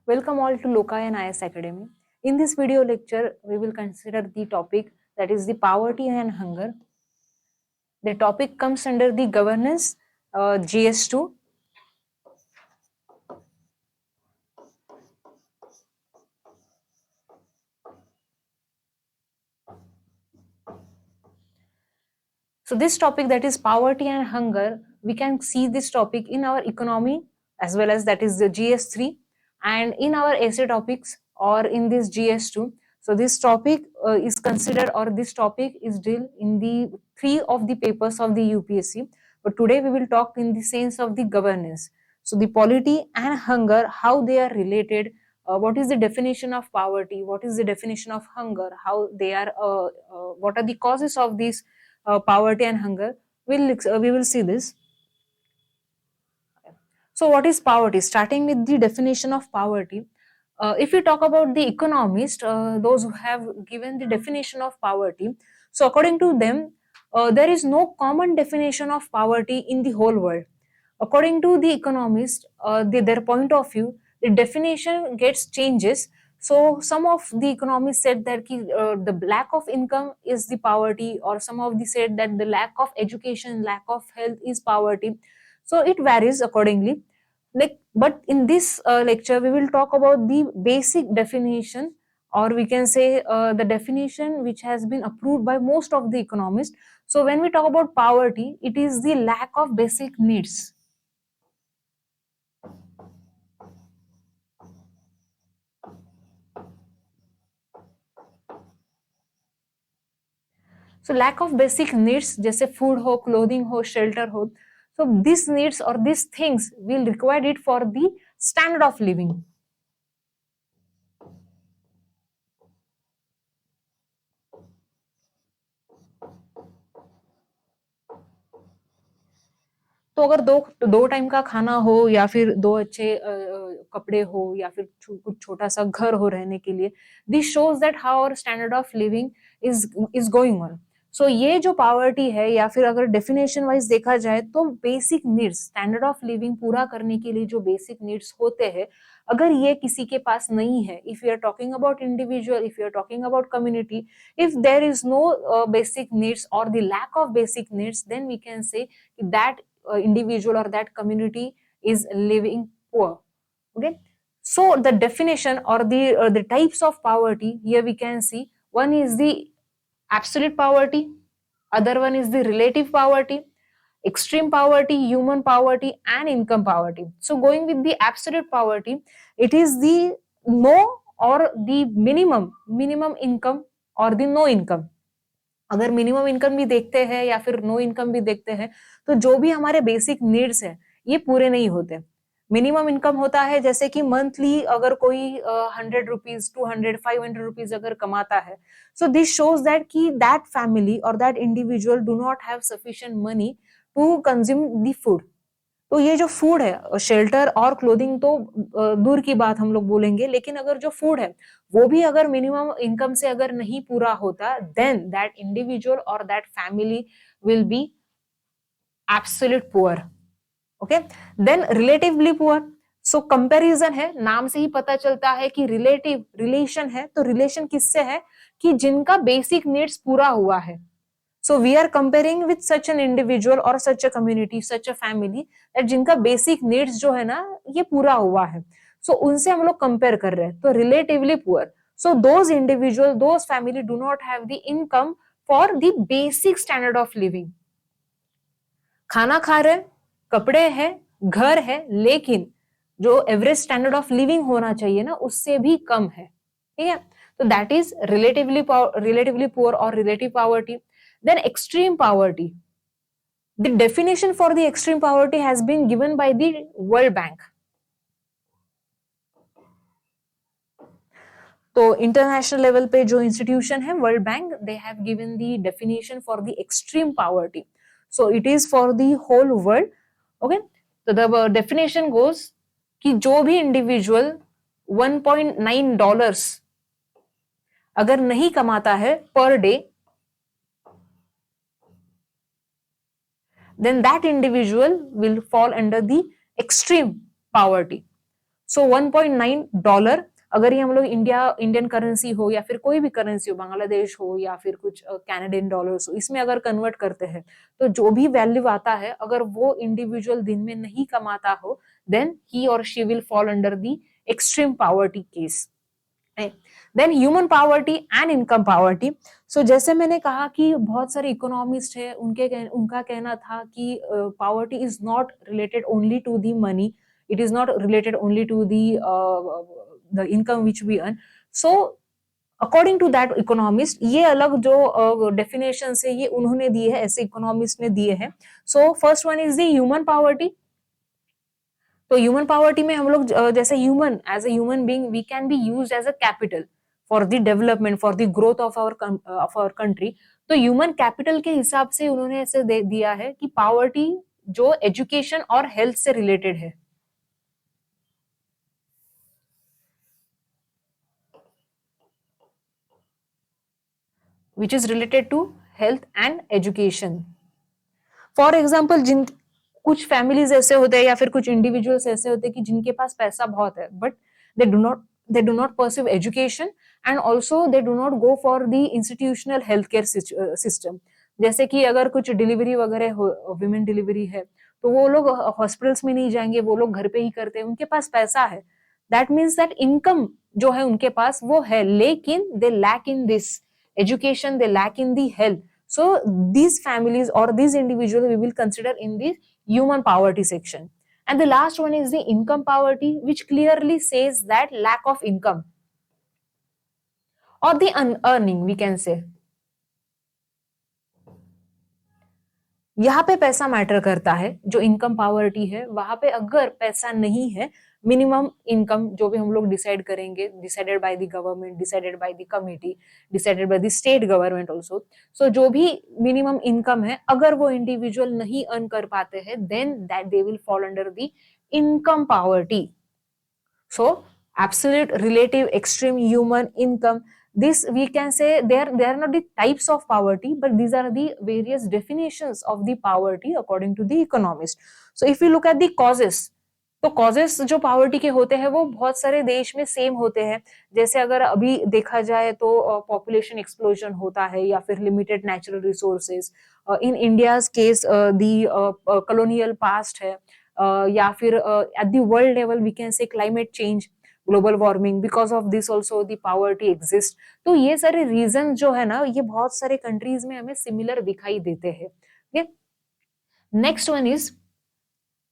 Welcome all to Lokaya and IS Academy. In this video lecture, we will consider the topic that is the poverty and hunger. The topic comes under the governance GS2. So this topic that is poverty and hunger, we can see this topic in our economy as well as that is the GS3 and in our essay topics or in this GS2. So this topic is considered or this topic is dealt in the three of the papers of the UPSC. But today we will talk in the sense of the governance. So the polity and hunger, how they are related, what is the definition of poverty, what is the definition of hunger, how they are, what are the causes of these poverty and hunger. We will see this. So what is poverty? Starting with the definition of poverty. If we talk about the economist, those who have given the definition of poverty, so according to them, there is no common definition of poverty in the whole world. According to the economist, their point of view, the definition gets changes. So some of the economists said that the lack of income is the poverty, or some of the said that the lack of education, lack of health is poverty. So it varies accordingly. But in this lecture, we will talk about the basic definition, or we can say the definition which has been approved by most of the economists. So when we talk about poverty, it is the lack of basic needs. So lack of basic needs जैसे food हो, clothing हो, shelter हो, so these needs or these things will require it for the standard of living. तो अगर दो दो time का खाना हो या फिर दो अच्छे कपड़े हो या फिर कुछ छोटा सा घर हो रहने के लिए, this shows that how our standard of living is going on. So ये जो पावर्टी है या फिर अगर डेफिनेशन वाइज देखा जाए तो basic needs, standard of living पूरा करने के लिए जो बेसिक नीड्स होते हैं, अगर ये किसी के पास नहीं है, if you are talking about individual, if you are talking about community, if there is no basic needs और the lack of basic needs, then we can say that individual or that community is living poor. Okay, so the definition or the types of poverty here we can see, one is the absolute poverty, other one is the relative poverty, extreme poverty, human poverty, and income poverty. So going with the absolute poverty, it is the no or the minimum income or the no income. अगर minimum income भी देखते हैं या फिर no income भी देखते हैं, तो जो भी हमारे बेसिक नीड्स है ये पूरे नहीं होते. मिनिमम इनकम होता है जैसे कि मंथली अगर कोई 100 रुपीज, 200, 500 रुपीज अगर कमाता है, सो दिस शोज दैट कि दैट फैमिली और that individual do not have sufficient money to consume the food. तो ये जो फूड है, शेल्टर और क्लोथिंग तो दूर की बात हम लोग बोलेंगे, लेकिन अगर जो फूड है वो भी अगर मिनिमम इनकम से अगर नहीं पूरा होता, देन दैट इंडिविजुअल और that family will be absolute poor. Okay, then relatively poor. So comparison है, नाम से ही पता चलता है कि रिलेटिव रिलेशन है, तो रिलेशन किससे है कि जिनका बेसिक नीड्स पूरा हुआ है. So we are comparing with such an individual or such a community, such a family that जिनका basic needs जो है ना ये पूरा हुआ है, so उनसे हम लोग compare कर रहे हैं, तो relatively poor. So those individual, those family do not have the income for the basic standard of living. खाना खा रहे, कपड़े हैं, घर है, लेकिन जो एवरेज स्टैंडर्ड ऑफ लिविंग होना चाहिए ना उससे भी कम है. ठीक है, तो दैट इज रिलेटिवली पुअर और relative poverty. Then extreme poverty. The definition for the extreme poverty has been given by the World Bank. तो इंटरनेशनल लेवल पे जो इंस्टीट्यूशन है World Bank, they have given the definition for the extreme poverty. So it is for the whole world. Okay, तो the definition goes कि जो भी individual $1.9 अगर नहीं कमाता है per day, then that individual will fall under the extreme poverty. सो $1.9, अगर ये हम लोग इंडियन करेंसी हो या फिर कोई भी करेंसी हो, बांग्लादेश हो या फिर कुछ कैनेडियन डॉलर्स हो, इसमें अगर कन्वर्ट करते हैं तो जो भी वैल्यू आता है, अगर वो इंडिविजुअल दिन में नहीं कमाता हो, देन ही और she will fall under the extreme poverty case. Then human poverty and income poverty. So जैसे मैंने कहा कि बहुत सारे इकोनॉमिस्ट है, उनका कहना था कि poverty is not related only to the money, it is not related only to the income which we earn. So according to that economist, ये अलग जो डेफिनेशन है ये उन्होंने दिए है, ऐसे इकोनॉमिस्ट ने दिए हैं। So first one is the human poverty. तो ह्यूमन पॉवर्टी में हम लोग जैसे human, as a human being we can be used as a capital for the development, for the growth of our country. तो human capital के हिसाब से उन्होंने ऐसे दिया है कि पॉवर्टी जो एजुकेशन और हेल्थ से रिलेटेड है, which is related to health and education. For example, जिन कुछ फैमिलीज ऐसे होते हैं या फिर कुछ इंडिविजुअल्स ऐसे होते हैं कि जिनके पास पैसा बहुत है, but they do not pursue education and also they do not go for the institutional health care system. जैसे कि अगर कुछ डिलीवरी वगैरह हो, विमेन डिलीवरी है, तो वो लोग हॉस्पिटल्स में नहीं जाएंगे, वो लोग घर पे ही करते हैं, उनके पास पैसा है। दैट मीन्स दैट इनकम जो है उनके पास वो है, लेकिन they lack in this education, they lack in the health. So these families or these individuals we will consider in the human poverty section. And the last one is the income poverty, which clearly says that lack of income or the unearning, we can say. यहाँ पे पैसा matter करता है, जो income poverty है वहां पे अगर पैसा नहीं है, मिनिमम इनकम जो भी हम लोग डिसाइड करेंगे, decided by the government, decided by the committee, decided by the state government also. So जो भी मिनिमम इनकम है, अगर वो इंडिविजुअल नहीं अर्न कर पाते हैं, then that they will fall under the income poverty. So absolute, relative, extreme, human, income, this we can say they are not the types of poverty, but these are the various definitions of the poverty according to the economist. So if we look at the causes, तो causes जो poverty के होते हैं वो बहुत सारे देश में सेम होते हैं। जैसे अगर अभी देखा जाए तो पॉपुलेशन एक्सप्लोजन होता है या फिर limited natural resources, in India's case the colonial past है, या फिर at the world level we can say climate change, global warming, because of this also the poverty exist. तो ये सारे रीजन जो है ना, ये बहुत सारे कंट्रीज में हमें सिमिलर दिखाई देते हैं। Next one is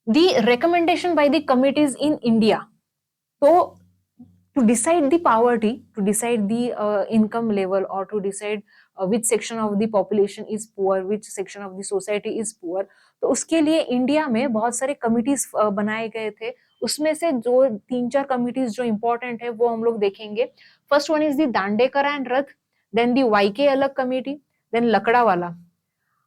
the recommendation by the committees in India. तो to decide the poverty, to decide the income level, or to decide which section of the population is poor, which section of the society is poor, तो उसके लिए India में बहुत सारे committees बनाए गए थे। उसमें से जो 3-4 कमिटीज जो इंपॉर्टेंट है वो हम लोग देखेंगे। First one is the Dandekar and Rath, then the YK Alagh committee, then Lakdawala.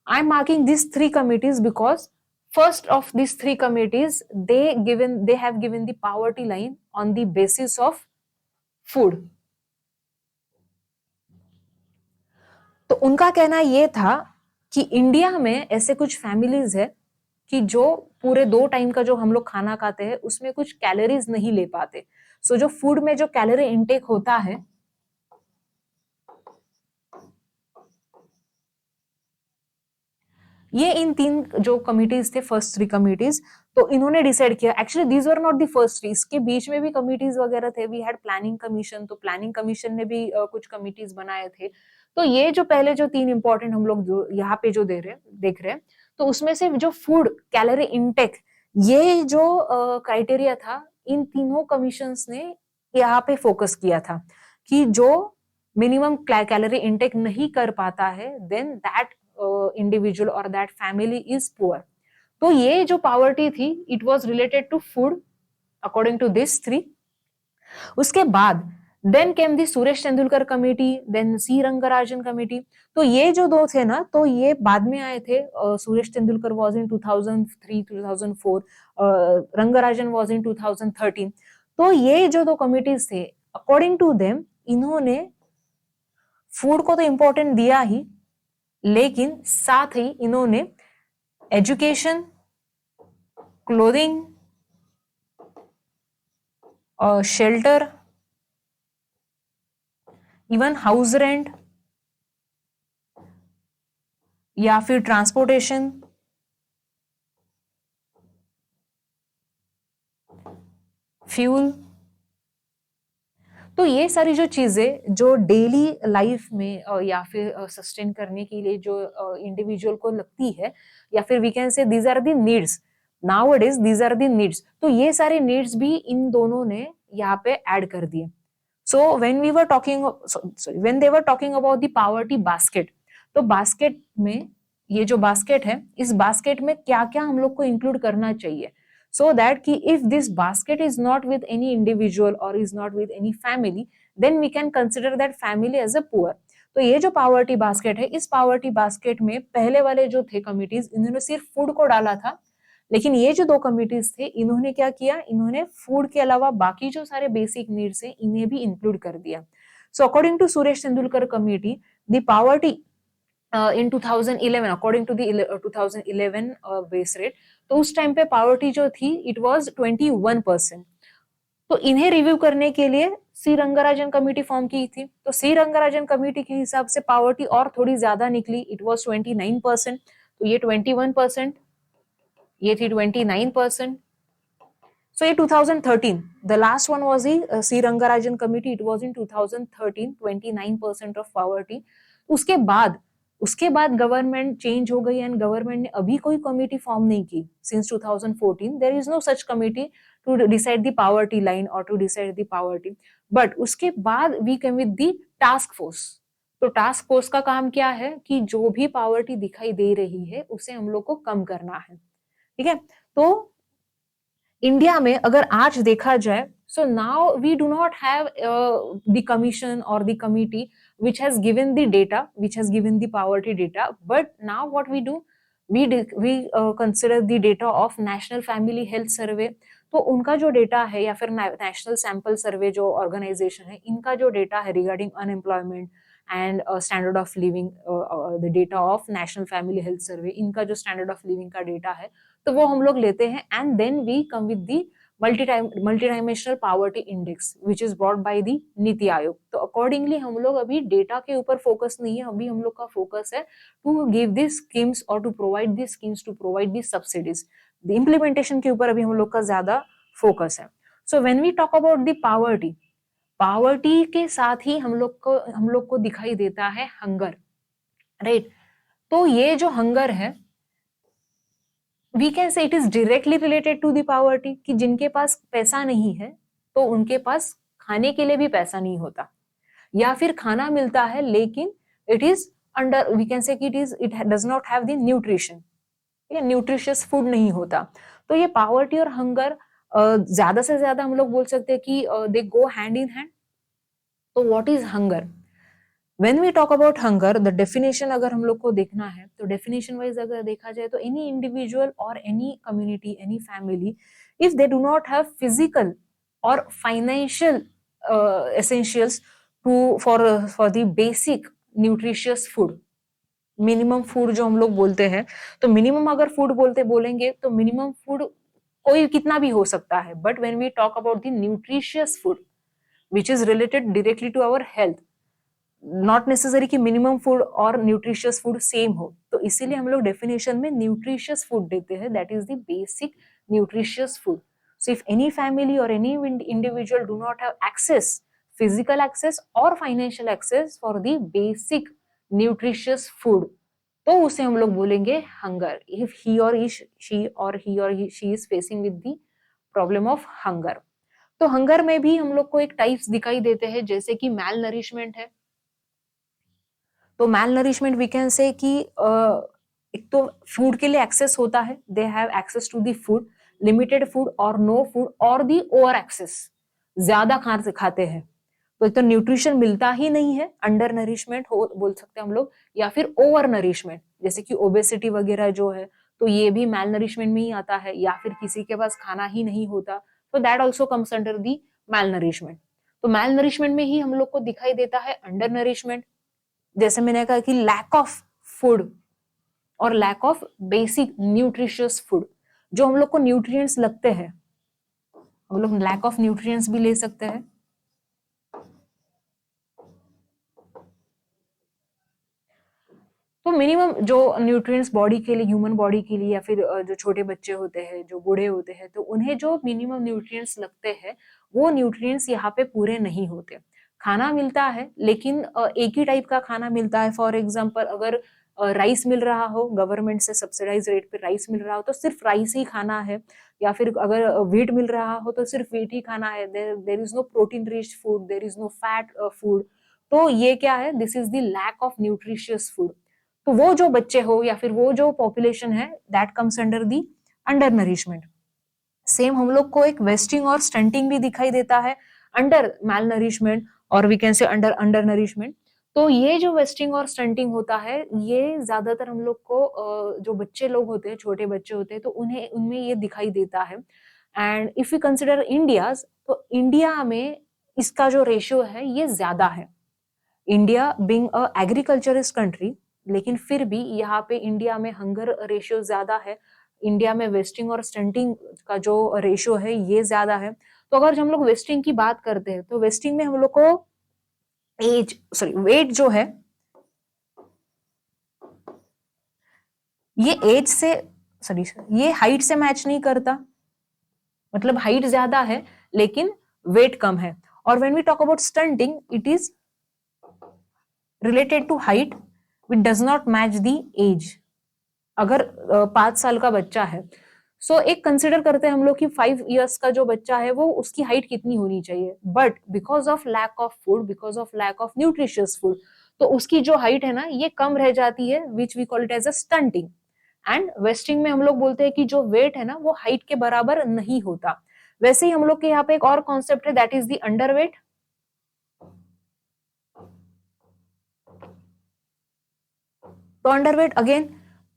I am marking this 3 committees because first of these 3 committees they have given the poverty line on the basis of food। तो उनका कहना यह था कि India में ऐसे कुछ families है कि जो पूरे 2 टाइम का जो हम लोग खाना खाते हैं उसमें कुछ कैलोरीज नहीं ले पाते। सो जो फूड में जो कैलोरी इनटेक होता है, ये इन 3 जो कमिटीज थे, फर्स्ट 3 कमिटीज, तो इन्होंने डिसाइड किया। Actually these were not the first 3, इसके बीच में भी कमिटीज वगैरह थे। वी हैड प्लानिंग कमीशन, तो प्लानिंग कमीशन ने भी कुछ कमिटीज बनाए थे। तो ये जो पहले जो 3 इंपॉर्टेंट हम लोग जो यहाँ पे जो देख रहे हैं, तो उसमें से जो फूड कैलोरी इनटेक, ये जो क्राइटेरिया था, इन तीनों कमीशंस ने यहाँ पे फोकस किया था कि जो मिनिमम कैलोरी इनटेक नहीं कर पाता है, देन दैट इंडिविजुअल और दैट फैमिली इज पुअर। तो ये जो पावर्टी थी, it was related to food according to this 3। उसके बाद then came the Suresh Tendulkar committee, then C Rangarajan committee. तो ये जो 2 थे ना, तो ये बाद में आए थे। Suresh Tendulkar was in 2003-2004, Rangarajan was in 2013। तो ये जो 2 कमिटीज थे, अकॉर्डिंग टू देम इन्होंने फूड को तो इंपॉर्टेंट दिया ही, लेकिन साथ ही इन्होंने education, clothing, shelter, even house rent या फिर ट्रांसपोर्टेशन, फ्यूल। तो ये सारी जो चीजें जो डेली लाइफ में या फिर सस्टेन करने के लिए जो इंडिविजुअल को लगती है, या फिर we can say these are the needs, nowadays these are the needs. तो ये सारे नीड्स भी इन दोनों ने यहाँ पे ऐड कर दिए। So when we were talking when they were talking about the poverty basket, तो बास्केट में, ये जो बास्केट है, इस बास्केट में क्या क्या हम लोग को इंक्लूड करना चाहिए, so that ki if this basket is not with any individual or is not with any family, then we can consider that family as a poor। तो ये जो पावर्टी बास्केट है, इस पावर्टी बास्केट में पहले वाले जो थे कमिटीज, इन्होंने सिर्फ फूड को डाला था, लेकिन ये जो दो कमिटीज थे, इन्होंने क्या किया, इन्होंने फूड के अलावा बाकी जो सारे बेसिक नीड्स है, इन्हें भी इंक्लूड कर दिया। So according to Suresh Tendulkar committee, the poverty in 2011, according to the 2011 base rate, तो उस टाइम पे पावर्टी जो थी इट वाज 21%। तो इन्हें रिव्यू करने के लिए सी रंगराजन कमेटी फॉर्म की थी। तो सी रंगराजन कमेटी के हिसाब से पावर्टी और थोड़ी ज्यादा निकली, इट वाज 29%। तो ये 21%, ये थी 29%। So ये 2013, the last one was the C Rangarajan committee, it was in 2013, 29% of poverty। उसके बाद गवर्नमेंट चेंज हो गई एंड गवर्नमेंट ने अभी कोई कमेटी फॉर्म नहीं की। Since 2014 there is no such committee to decide the poverty line और to decide the poverty. But उसके बाद we come with the task force. तो टास्क फोर्स का काम क्या है कि जो भी पावर्टी दिखाई दे रही है उसे हम लोग को कम करना है, ठीक है। तो इंडिया में अगर आज देखा जाए, so now we do not have the commission or the committee which has given the data, which has given the poverty data, but now what we do, we consider the data of National Family Health Survey। तो उनका जो data है या फिर national sample survey जो organisation है, इनका जो डेटा है regarding unemployment and standard of living, the data of national family health survey, इनका जो स्टैंडर्ड ऑफ लिविंग का डेटा है, तो वो हम लोग लेते हैं and then we come with the multidimensional poverty index which is brought by the NITI Aayog. तो अकॉर्डिंगली हम लोग अभी डेटा के ऊपर फोकस नहीं है, अभी हम लोग का फोकस है टू गिव दी स्कीम्स और to provide the schemes, to provide the subsidies. The implementation के ऊपर अभी हम लोग का ज्यादा फोकस है। So when we talk about the poverty, poverty के साथ ही हम लोग को दिखाई देता है हंगर, राइट। तो ये जो हंगर है, we can say it is directly related to the poverty, कि जिनके पास पैसा नहीं है तो उनके पास खाने के लिए भी पैसा नहीं होता, या फिर खाना मिलता है लेकिन it is under, we can say it does not have the nutrition, nutritious food नहीं होता। तो ये पावर्टी और हंगर ज्यादा से ज्यादा हम लोग बोल सकते हैं कि दे गो हैंड इन हैंड। तो what is hunger? When we talk about hunger, the definition अगर हम लोग को देखना है तो definition wise अगर देखा जाए तो any individual or any community, any family, if they do not have physical or financial essentials for the basic nutritious food, minimum food जो हम लोग बोलते हैं, तो मिनिमम अगर फूड बोलेंगे तो मिनिमम फूड कोई कितना भी हो सकता है, but when we talk about the nutritious food which is related directly to our health, not necessary कि मिनिमम फूड और न्यूट्रिशियस फूड सेम हो, तो इसीलिए हम लोग डेफिनेशन में न्यूट्रिशियस फूड देते हैं, that is the basic nutritious food. So if any family और any individual do not have access, physical access और financial access for the basic nutritious food, तो उसे हम लोग बोलेंगे हंगर। इफ ही और she is facing with the problem of hunger. तो hunger में भी हम लोग को एक टाइप्स दिखाई देते हैं, जैसे कि मैल नरिशमेंट है। तो मैल नरिशमेंट वी कैन से कि एक तो फूड के लिए एक्सेस होता है, they have access to the food, limited food और नो फूड और दी ओवर एक्सेस, ज्यादा खाते हैं, तो एक तो न्यूट्रिशन मिलता ही नहीं है, अंडर नरिशमेंट हो बोल सकते हैं हम लोग, या फिर ओवर नरिशमेंट जैसे कि ओबेसिटी वगैरह जो है, तो ये भी मैल नरिशमेंट में ही आता है, या फिर किसी के पास खाना ही नहीं होता, तो that also comes under the malnourishment. तो मैल नरिशमेंट में ही हम लोग को दिखाई देता है अंडर नरिशमेंट, जैसे मैंने कहा कि लैक ऑफ फूड और lack of basic nutritious food, जो हम लोग को न्यूट्रिएंट्स लगते हैं, हम लोग लैक ऑफ न्यूट्रिएंट्स भी ले सकते हैं। तो मिनिमम जो न्यूट्रिएंट्स बॉडी के लिए, ह्यूमन बॉडी के लिए, या फिर जो छोटे बच्चे होते हैं, जो बूढ़े होते हैं, तो उन्हें जो मिनिमम न्यूट्रिएंट्स लगते हैं वो न्यूट्रिएंट्स यहाँ पे पूरे नहीं होते। खाना मिलता है लेकिन एक ही टाइप का खाना मिलता है। फॉर एग्जाम्पल, अगर राइस मिल रहा हो, गवर्नमेंट से सब्सिडाइज रेट पे राइस मिल रहा हो, तो सिर्फ राइस ही खाना है। या फिर अगर व्हीट मिल रहा हो तो सिर्फ व्हीट ही खाना है। There is no protein rich food, there is no fat food. तो ये क्या है? This is the lack of nutritious food. तो वो जो बच्चे हो या फिर वो जो पॉपुलेशन है, that comes under the under nourishment. Same हम लोग को एक वेस्टिंग और स्टंटिंग भी दिखाई देता है अंडर मैल नरिशमेंट, और we can say under undernourishment. तो ये जो वेस्टिंग और स्टंटिंग होता है, ये ज्यादातर हम लोग को जो बच्चे लोग होते हैं, छोटे बच्चे होते हैं, तो उन्हें उनमें ये दिखाई देता है। And if you consider India, तो इंडिया में इसका जो रेशियो है ये ज्यादा है। India being a agriculturist country, लेकिन फिर भी यहाँ पे इंडिया में हंगर रेशियो ज्यादा है। इंडिया में वेस्टिंग और स्टंटिंग का जो रेशियो है ये ज्यादा है। तो अगर हम लोग वेस्टिंग की बात करते हैं, तो वेस्टिंग में हम लोग को वेट जो है, ये एज से सॉरी ये हाइट से मैच नहीं करता। मतलब हाइट ज्यादा है लेकिन वेट कम है। और when we talk about stunting, it is related to height which does not match the age. अगर 5 साल का बच्चा है, सो एक कंसिडर करते हैं हम लोग कि 5 इयर्स का जो बच्चा है वो उसकी हाइट कितनी होनी चाहिए, but because of lack of food, because of lack of nutritious food, तो उसकी जो हाइट है ना ये कम रह जाती है, which we call it as a stunting. And wasting में हम लोग बोलते हैं कि जो वेट है ना वो हाइट के बराबर नहीं होता। वैसे ही हम लोग के यहाँ पे एक और कॉन्सेप्ट है, दैट इज द अंडरवेट। तो underweight again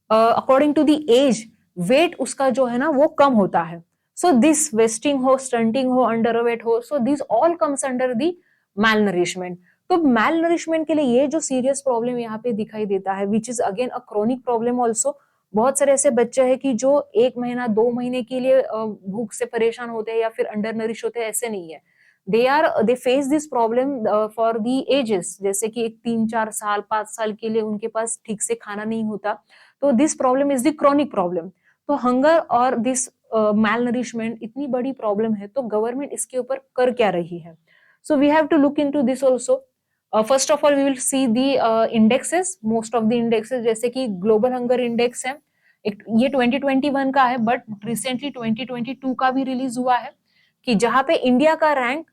according to the age, weight उसका जो है ना वो कम होता है। सो दिस वेस्टिंग हो, स्टंटिंग हो, अंडरवेट हो, so this all comes under the malnourishment. तो मैल नरिशमेंट के लिए ये जो सीरियस प्रॉब्लम यहाँ पे दिखाई देता है, which is again a chronic problem also. बहुत सारे ऐसे बच्चे हैं कि जो 1 महीना 2 महीने के लिए भूख से परेशान होते हैं या फिर अंडर नरिश होते हैं, ऐसे नहीं है। They face this problem for the ages, जैसे कि एक 3 4 साल 5 साल के लिए उनके पास ठीक से खाना नहीं होता। तो this problem is the chronic problem. तो हंगर और दिस मैल नरिशमेंट इतनी बड़ी प्रॉब्लम है, तो गवर्नमेंट इसके ऊपर कर क्या रही है? So we have to look into this also. First of all we will see the indexes, most of the indexes, जैसे कि ग्लोबल हंगर इंडेक्स है, एक ये 2021 का है, बट रिसेंटली 2022 का भी रिलीज हुआ है, कि जहां पे इंडिया का रैंक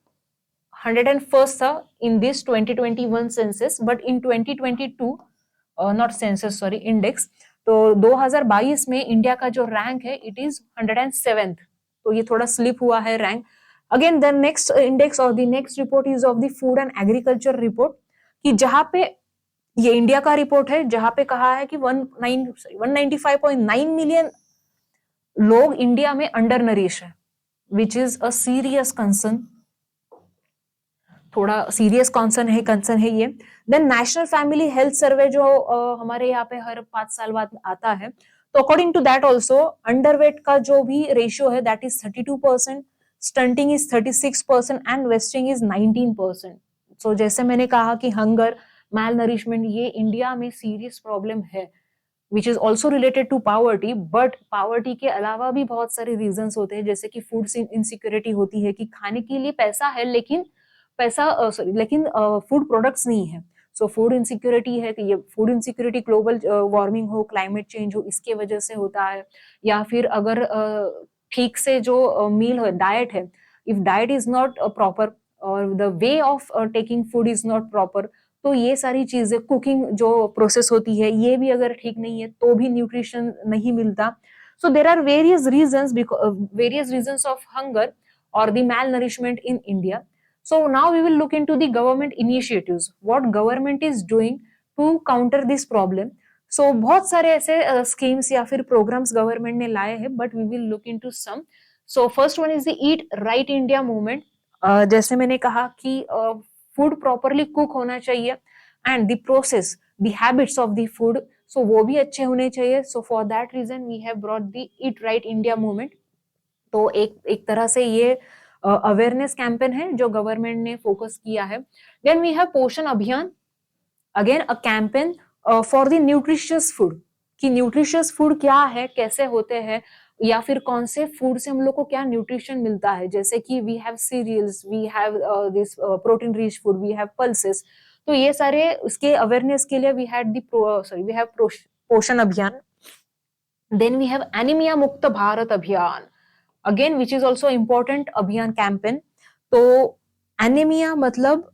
101st था in this 2021 census, but in 2022 not census sorry index, तो 2022 में इंडिया का जो रैंक है इट इज 107th। तो ये थोड़ा स्लिप हुआ है rank. Again the next index और the next report is of the food and agriculture report, कि जहां पे ये इंडिया का रिपोर्ट है, जहां पे कहा है कि 195.9 मिलियन लोग इंडिया में अंडर नरिश है, which is a serious concern. थोड़ा सीरियस कंसर्न है ये। Then national family health survey जो हमारे यहाँ पे हर 5 साल बाद आता है, तो according to that also underweight का जो भी रेशियो है that is 32%, stunting is 36% and wasting is 19%। So जैसे मैंने कहा कि हंगर, मैल नरिशमेंट ये इंडिया में सीरियस प्रॉब्लम है, which is also related to poverty. But poverty के अलावा भी बहुत सारे रीजन होते हैं, जैसे कि फूड इनसिक्योरिटी होती है, कि खाने के लिए पैसा है लेकिन फूड प्रोडक्ट्स नहीं है। सो फूड इनसिक्योरिटी है, तो ये फूड इनसिक्योरिटी ग्लोबल वार्मिंग हो, क्लाइमेट चेंज हो, इसके वजह से होता है। या फिर अगर ठीक से जो मील है, डाइट है, if diet is not proper और the way of taking food is not proper, तो ये सारी चीजें, कुकिंग जो प्रोसेस होती है ये भी अगर ठीक नहीं है तो भी न्यूट्रिशन नहीं मिलता। So there are various reasons of hunger और the malnourishment in India. So now we will look into the government initiatives, what government is doing to counter this problem. So बहुत सारे ऐसे schemes या फिर programs government ने लाए हैं, but we will look into some. So first one is the Eat Right India movement. जैसे मैंने कहा कि food properly cook होना चाहिए, and the process, the habits of the food, so वो भी अच्छे होने चाहिए. So for that reason we have brought the Eat Right India movement. तो एक तरह से ये अवेयरनेस कैंपेन है जो गवर्नमेंट ने फोकस किया है. देन वी हैव पोषण अभियान, again a campaign for the nutritious food, कि न्यूट्रिशियस फूड क्या है, कैसे होते हैं, या फिर कौन से फूड से हम लोग को क्या न्यूट्रिशन मिलता है. जैसे कि we have cereals, we have this protein rich food, we have pulses. तो ये सारे उसके अवेयरनेस के लिए वी हैड वी हैव पोषण अभियान. देन वी हैव एनीमिया मुक्त भारत अभियान, again which is also important अभियान कैंपेन. तो एनीमिया मतलब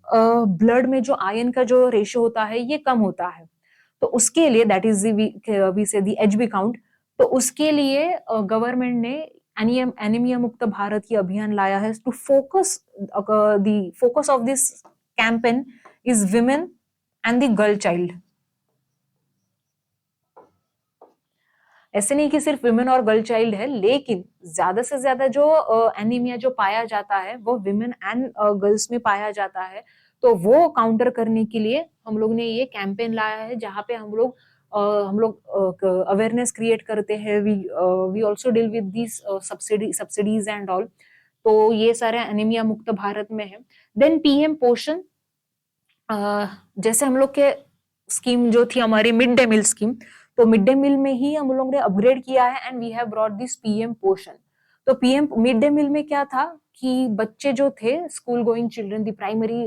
ब्लड में जो आयरन का जो रेशियो होता है ये कम होता है. तो उसके लिए दैट इज वी से दी एचबी काउंट. तो उसके लिए गवर्नमेंट ने एनीमिया मुक्त भारत की अभियान लाया है. To focus the focus of this campaign is women and the girl child. ऐसे नहीं कि सिर्फ विमेन और गर्ल चाइल्ड है, लेकिन ज्यादा से ज्यादा जो एनीमिया जो पाया जाता है वो विमेन एंड गर्ल्स में पाया जाता है. तो वो काउंटर करने के लिए हम लोग ने ये कैंपेन लाया है, जहाँ पे हम लोग अवेयरनेस क्रिएट करते हैं. We also deal with this subsidies and all. तो ये सारे एनीमिया मुक्त भारत में है. देन पीएम पोषण, जैसे हम लोग के स्कीम जो थी हमारी मिड डे मील स्कीम, तो मिड डे मील में ही हम लोग ने अपग्रेड किया है and we have brought this PM Poshan. तो पीएम मिड डे मील में क्या था कि बच्चे जो थे school going children, the primary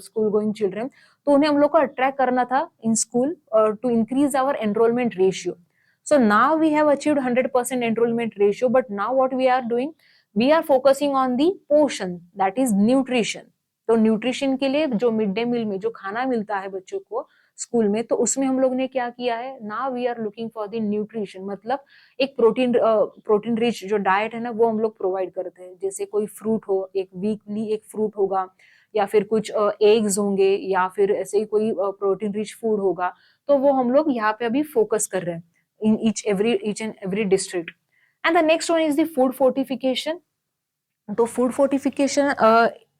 school going children, तो उन्हें हम लोग को अट्रैक्ट करना था in school to increase our enrolment ratio. So now we have achieved 100% enrollment ratio, but now what we are doing, we are focusing on the portion, that is nutrition. तो nutrition के लिए जो mid day meal में जो खाना मिलता है बच्चों को स्कूल में, तो उसमें हम लोग ने क्या किया है, now we are looking for the nutrition, मतलब एक प्रोटीन रिच जो डाइट है ना वो हम लोग प्रोवाइड करते हैं. जैसे कोई फ्रूट हो, एक वीकली एक फ्रूट होगा, या फिर कुछ एग्स होंगे, या फिर ऐसे ही कोई प्रोटीन रिच फूड होगा. तो वो हम लोग यहाँ पे अभी फोकस कर रहे हैं in each and every district. And the next one is the food fortification. तो food fortification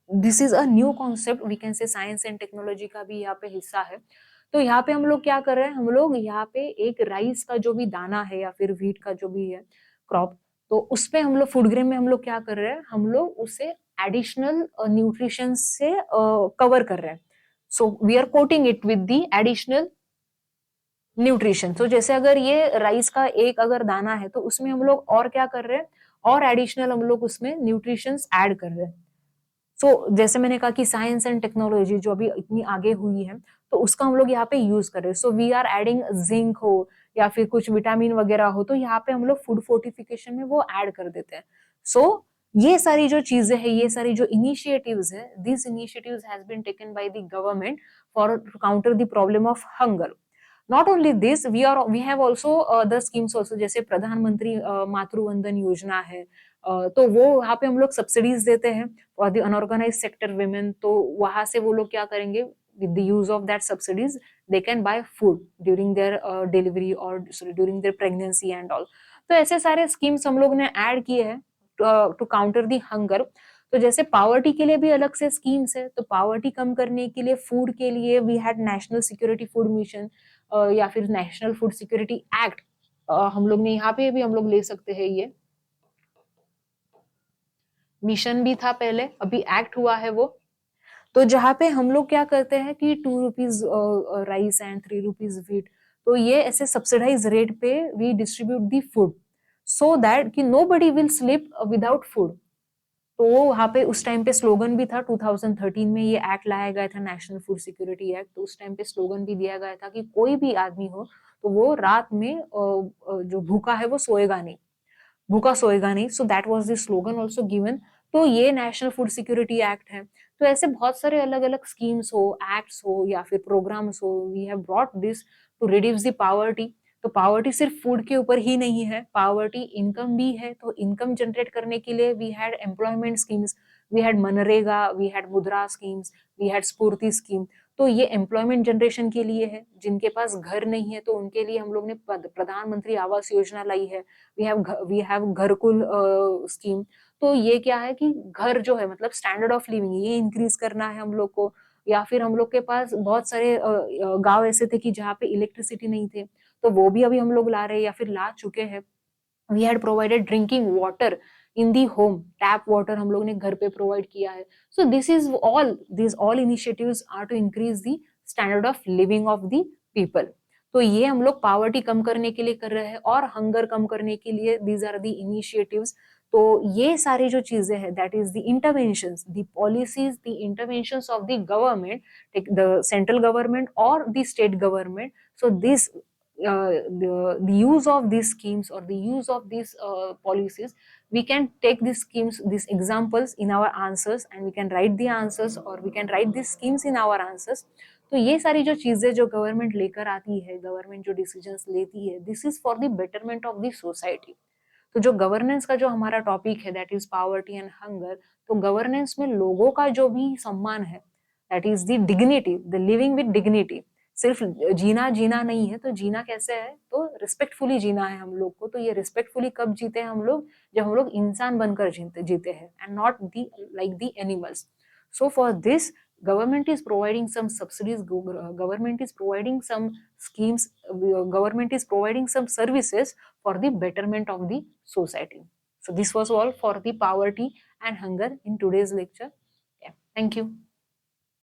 this is a new concept, we can say science and technology का भी यहाँ पे हिस्सा है. तो यहाँ पे हम लोग क्या कर रहे हैं, हम लोग यहाँ पे एक राइस का जो भी दाना है या फिर व्हीट का जो भी है क्रॉप, तो उसपे हम लोग फूड ग्रेन में हम लोग क्या कर रहे हैं, हम लोग उसे एडिशनल न्यूट्रिशन से कवर कर रहे हैं. So we are coating it with the additional nutrition. तो जैसे अगर ये राइस का एक अगर दाना है तो उसमें हम लोग और क्या कर रहे हैं, और एडिशनल हम लोग उसमें न्यूट्रिशंस ऐड कर रहे हैं. सो जैसे मैंने कहा कि साइंस एंड टेक्नोलॉजी जो अभी इतनी आगे हुई है, तो उसका हम लोग यहाँ पे यूज कर रहे हैं. So we are adding zinc हो या फिर कुछ विटामिन वगैरह हो, तो यहाँ पे हम लोग फूड फोर्टिफिकेशन में वो ऐड कर देते हैं. सो ये सारी जो चीजें हैं, ये सारी जो इनिशिएटिव्स है, this initiatives has been taken by the government for to counter the problem of hunger. Not only this, we have also the schemes also, जैसे प्रधानमंत्री मातृ वंदन योजना है, तो वो वहाँ पे हम लोग सब्सिडीज देते हैं for the unorganise sector women. तो वहां से वो लोग क्या करेंगे, with the use of that subsidies they can buy food during their delivery or sorry during their pregnancy and all. तो ऐसे सारे स्कीम्स हम लोग ने ऐड किए हैं टू काउंटर दी हंगर. तो जैसे पावर्टी के लिए भी अलग से स्कीम्स है, तो पावर्टी कम करने के लिए फूड के लिए we had national security food mission या फिर नेशनल फूड सिक्योरिटी एक्ट. हम लोग ने यहाँ पे भी हम लोग ले सकते हैं, ये मिशन भी था पहले, अभी एक्ट हुआ है वो. तो जहाँ पे हम लोग क्या करते हैं कि 2 rupees rice and 3 rupees wheat, तो ये ऐसे सब्सिडाइज रेट पे we distribute the food so that कि nobody will slip without food. तो वहाँ पे उस टाइम पे स्लोगन भी था, 2013 में ये एक्ट लाया गया था, नेशनल फूड सिक्योरिटी एक्ट. तो उस टाइम पे स्लोगन भी दिया गया था कि कोई भी आदमी हो तो वो रात में जो भूखा है वो सोएगा नहीं, भूखा सोएगा नहीं. So that was the slogan also given. तो ये नेशनल फूड सिक्योरिटी एक्ट है. तो ऐसे बहुत सारे अलग अलग स्कीम्स हो, एक्ट्स हो या फिर प्रोग्राम्स हो, we have brought this to reduce the poverty. तो पावर्टी सिर्फ फूड के ऊपर ही नहीं है, पावर्टी इनकम भी है. तो इनकम जनरेट करने के लिए we had employment schemes, we had मनरेगा, we had Mudra schemes, we had SFURTI scheme. तो ये एम्प्लॉयमेंट जनरेशन के लिए है. जिनके पास घर नहीं है तो उनके लिए हम लोग ने प्रधानमंत्री आवास योजना लाई है. वी हैव घरकुल स्कीम. तो ये क्या है कि घर जो है मतलब स्टैंडर्ड ऑफ लिविंग ये इंक्रीज करना है हम लोग को. या फिर हम लोग के पास बहुत सारे गांव ऐसे थे कि जहाँ पे इलेक्ट्रिसिटी नहीं थे, तो वो भी अभी हम लोग ला रहे हैं या फिर ला चुके हैं. We had provided drinking water in the home, tap water हम लोग ने घर पे प्रोवाइड किया है. So this all initiatives are to increase the standard of living of the people. तो ये हम लोग पावर्टी कम करने के लिए कर रहे हैं और हंगर कम करने के लिए दीज आर द इनिशिएटिव्स. तो ये सारी जो चीजें हैं, that is the interventions, the policies, the interventions of the government, the central government और the state government. So this the use of these schemes or the use of these policies, we can take these schemes, these examples in our answers, and we can write the answers or we can write these schemes in our answers. तो ये सारी जो चीजें जो government लेकर आती है, government जो डिसीजंस लेती है, this is for the betterment of the society. तो जो गवर्नेंस का जो हमारा टॉपिक है, that is poverty and hunger, तो गवर्नेंस में लोगों का जो भी सम्मान है, that is the dignity, the living with dignity. सिर्फ जीना जीना नहीं है, तो जीना कैसे है, तो रिस्पेक्टफुली जीना है हम लोग को. तो ये रिस्पेक्टफुली कब जीते हैं हम लोग, जब हम लोग इंसान बनकर जीते हैं, and not the like the animals. So for this, government is providing some subsidies, government is providing some schemes, government is providing some services for the betterment of the society. So this was all for the poverty and hunger in today's lecture. Yeah, thank you.